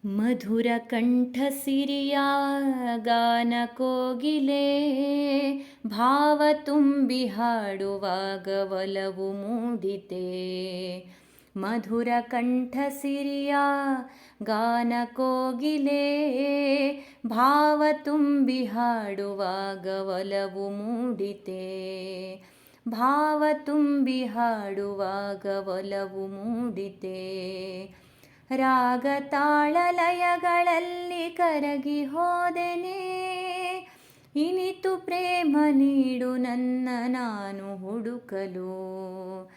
ಮಧುರ ಕಂಠಸಿರಿಯ ಗಾನ ಕೋಗಿಲೆ, ಭಾವ ತುಂಬಿ ಹಾಡುವಾಗ ಒಲವು ಮೂಡಿತೆ. ಮಧುರ ಕಂಠಸಿರಿಯ ಗಾನ ಕೋಗಿಲೆ, ಭಾವ ತುಂಬಿ ಹಾಡುವಾಗ ಒಲವು ಮೂಡಿತೆ. ಭಾವ ತುಂಬಿ ಹಾಡುವಾಗ ಒಲವು ಮೂಡಿತೆ. ರಾಗ ತಾಳ ಲಯಗಳಲ್ಲಿ ಕರಗಿ ಹೋದೆನೆ, ಇನಿತು ಪ್ರೇಮ ನೀಡು ನನ್ನ ನಾನು ಹುಡುಕಲು.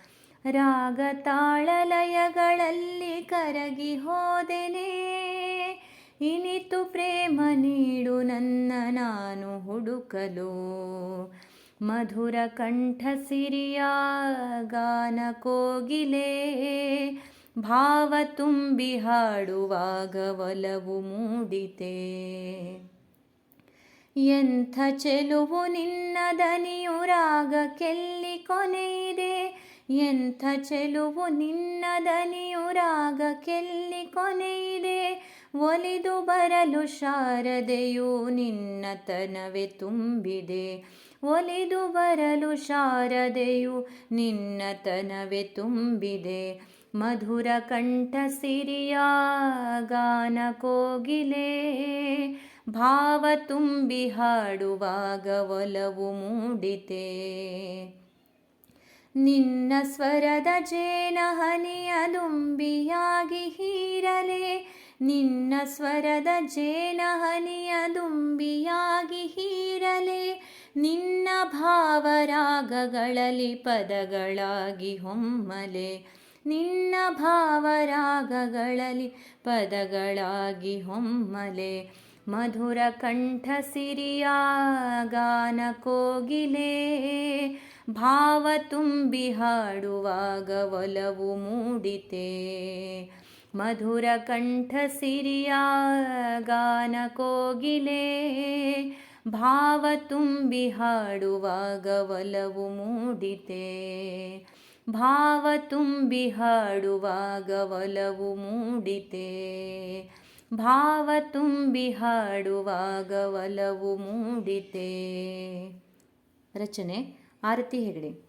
ರಾಗ ತಾಳ ಲಯಗಳಲ್ಲಿ ಕರಗಿ ಹೋದೆನೆ, ಇನಿತು ಪ್ರೇಮ ನೀಡು ನನ್ನ ನಾನು ಹುಡುಕಲು. ಮಧುರ ಕಂಠಸಿರಿಯ ಗಾನ ಕೋಗಿಲೆ, ಭಾವ ತುಂಬಿ ಹಾಡುವಾಗ ಒಲವು ಮೂಡಿತೆ. ಎಂಥ ಚೆಲುವು ನಿನ್ನ ದನಿಯು ರಾಗಕ್ಕೆಲ್ಲಿ ಕೊನೆಯಿದೆ. ಎಂಥ ಚೆಲುವು ನಿನ್ನ ದನಿಯು ರಾಗಕ್ಕೆಲ್ಲಿ ಕೊನೆಯಿದೆ. ಒಲಿದು ಬರಲು ಶಾರದೆಯು ನಿನ್ನತನವೇ ತುಂಬಿದೆ. ಒಲಿದು ಬರಲು ಶಾರದೆಯು ನಿನ್ನತನವೇ ತುಂಬಿದೆ. ಮಧುರ ಕಂಠಸಿರಿಯ ಗಾನ ಕೋಗಿಲೆ, ಭಾವ ತುಂಬಿ ಹಾಡುವಾಗ ಒಲವು ಮೂಡಿತೆ. ನಿನ್ನ ಸ್ವರದ ಜೇನ ಹನಿಯ ದುಂಬಿಯಾಗಿ ಹೀರಲೆ. ನಿನ್ನ ಸ್ವರದ ಜೇನ ಹನಿಯ ದುಂಬಿಯಾಗಿ ಹೀರಲೆ. ನಿನ್ನ ಭಾವರಾಗಗಳಲ್ಲಿ ಪದಗಳಾಗಿ ಹೊಮ್ಮಲೆ. ನಿನ್ನ ಭಾವರಾಗಗಳಲ್ಲಿ ಪದಗಳಾಗಿ ಹೊಮ್ಮಲೆ. ಮಧುರ ಕಂಠಸಿರಿಯ ಗಾನ ಕೋಗಿಲೆ, ಭಾವ ತುಂಬಿ ಹಾಡುವಾಗ ಒಲವು ಮೂಡಿತೆ. ಮಧುರ ಕಂಠಸಿರಿಯ ಗಾನ ಕೋಗಿಲೆ, ಭಾವ ತುಂಬಿ ಹಾಡುವಾಗ ಒಲವು ಮೂಡಿತೆ. ಭಾವ ತುಂಬಿ ಹಾಡುವಾಗ ಒಲವು ಮೂಡಿತೆ. ಭಾವ ತುಂಬಿ ಹಾಡುವಾಗ ಒಲವು ಮೂಡಿತೆ. ರಚನೆ ಆರತಿ ಹೆಗಡೆ.